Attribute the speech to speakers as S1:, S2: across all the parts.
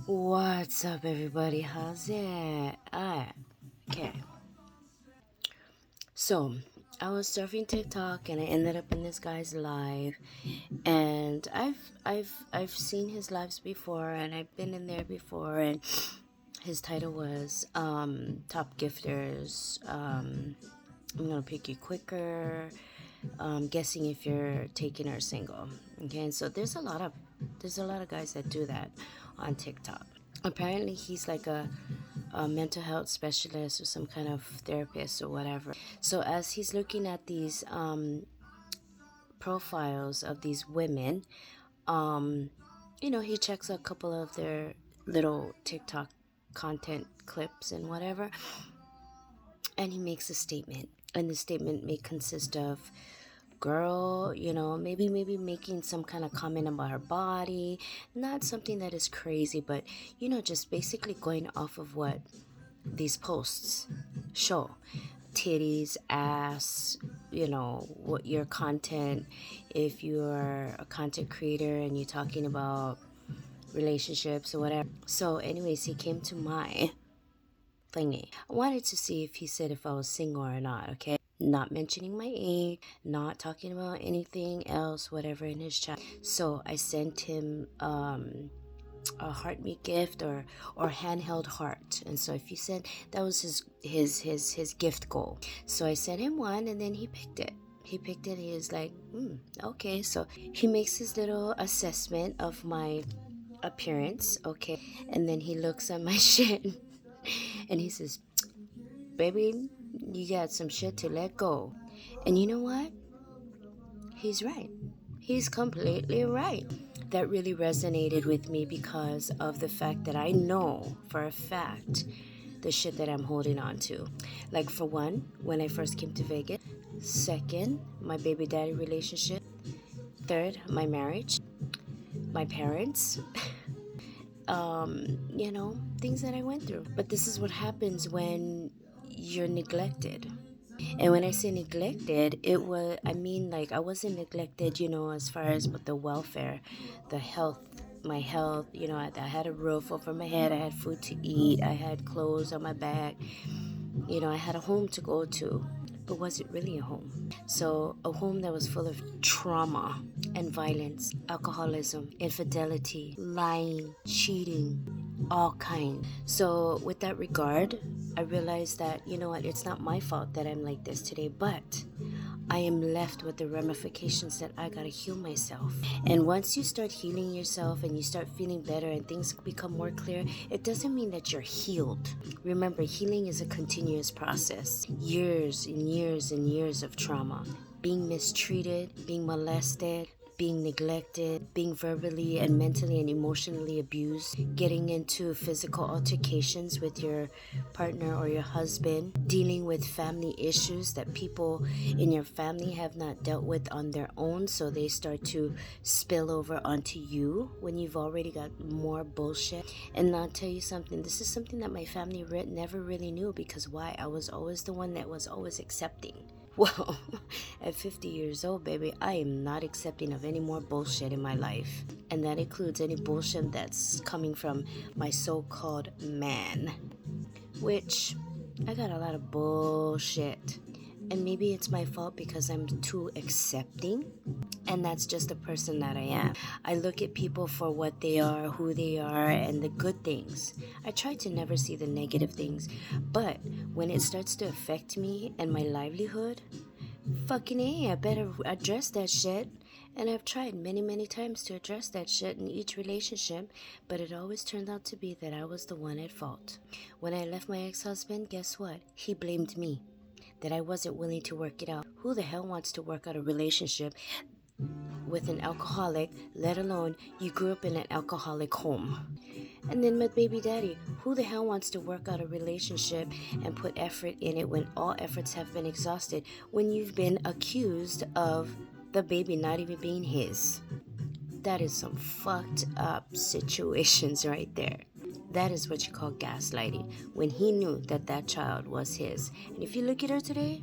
S1: What's up, everybody? How's it? Okay. So, I was surfing TikTok and I ended up in this guy's live, and I've seen his lives before, and I've been in there before, and his title was Top Gifters. I'm gonna pick you quicker. Guessing if you're taken or single. Okay, and so there's a lot of guys that do that on TikTok. Apparently he's like a mental health specialist or some kind of therapist or whatever. So as he's looking at these profiles of these women, um, he checks a couple of their little TikTok content clips and whatever, and he makes a statement. And the statement may consist of, girl, maybe making some kind of comment about her body, not something that is crazy, but just basically going off of what these posts show: titties, ass, what your content, if you're a content creator and you're talking about relationships or whatever. So anyways, he came to my thingy. I wanted to see if he said if I was single or not. Okay, not mentioning my age, not talking about anything else, whatever, in his chat. So I sent him a heart me gift, or handheld heart. And so if you said that was his gift goal, so I sent him one, and then he picked it. He was like, okay. So he makes his little assessment of my appearance, okay, and then he looks at my shit and he says, baby, you got some shit to let go. And you know what? He's right. He's completely right. That really resonated with me because of the fact that I know for a fact the shit that I'm holding on to. Like, for one, when I first came to Vegas. Second, my baby daddy relationship. Third, my marriage. My parents. Things that I went through. But this is what happens when you're neglected. And when I say neglected, I wasn't neglected, as far as with the welfare, the health, my health. I had a roof over my head, I had food to eat, I had clothes on my back, I had a home to go to. But was it really a home? So, a home that was full of trauma and violence, alcoholism, infidelity, lying, cheating, all kinds. So, with that regard, I realized that, it's not my fault that I'm like this today, but I am left with the ramifications that I gotta heal myself. And once you start healing yourself and you start feeling better and things become more clear, it doesn't mean that you're healed. Remember, healing is a continuous process. Years and years and years of trauma. Being mistreated, being molested, being neglected, being verbally and mentally and emotionally abused, getting into physical altercations with your partner or your husband, dealing with family issues that people in your family have not dealt with on their own, so they start to spill over onto you when you've already got more bullshit. And I'll tell you something, this is something that my family never really knew, because why? I was always the one that was always accepting. Well, at 50 years old, baby, I am not accepting of any more bullshit in my life. And that includes any bullshit that's coming from my so-called man. Which, I got a lot of bullshit. And maybe it's my fault because I'm too accepting. And that's just the person that I am. I look at people for what they are, who they are, and the good things. I try to never see the negative things. But when it starts to affect me and my livelihood, fucking A, I better address that shit. And I've tried many, many times to address that shit in each relationship, but it always turned out to be that I was the one at fault. When I left my ex-husband, guess what? He blamed me, that I wasn't willing to work it out. Who the hell wants to work out a relationship with an alcoholic, let alone you grew up in an alcoholic home? And then my baby daddy, who the hell wants to work out a relationship and put effort in it when all efforts have been exhausted, when you've been accused of the baby not even being his? That is some fucked up situations right there. That is what you call gaslighting, when he knew that that child was his. And if you look at her today,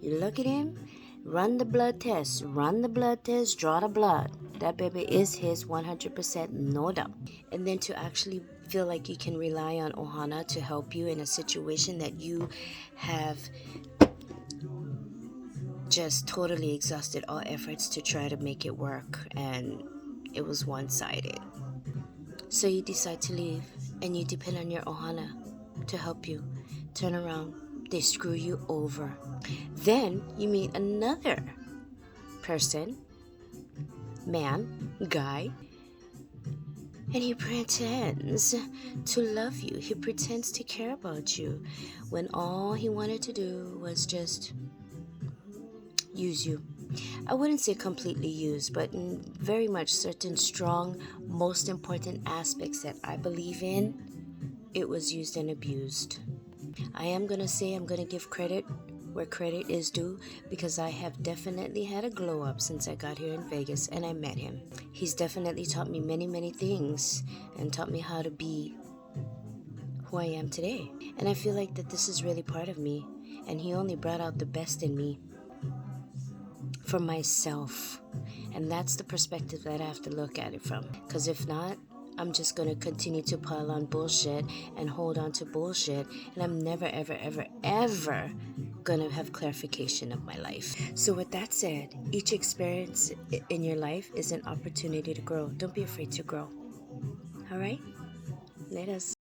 S1: you look at him, run the blood test, draw the blood. That baby is his 100%, no doubt. And then to actually feel like you can rely on Ohana to help you in a situation that you have just totally exhausted all efforts to try to make it work, and it was one-sided. So you decide to leave, and you depend on your Ohana to help you. Turn around, they screw you over. Then you meet another person, man, guy, and he pretends to love you. He pretends to care about you when all he wanted to do was just use you. I wouldn't say completely use, but in very much certain strong, most important aspects that I believe in, it was used and abused. I am going to say I'm going to give credit where credit is due, because I have definitely had a glow up since I got here in Vegas and I met him. He's definitely taught me many, many things and taught me how to be who I am today. And I feel like that this is really part of me, and he only brought out the best in me for myself. And that's the perspective that I have to look at it from. Because if not, I'm just going to continue to pile on bullshit and hold on to bullshit. And I'm never, ever, ever, ever going to have clarification of my life. So with that said, each experience in your life is an opportunity to grow. Don't be afraid to grow. All right? Let us.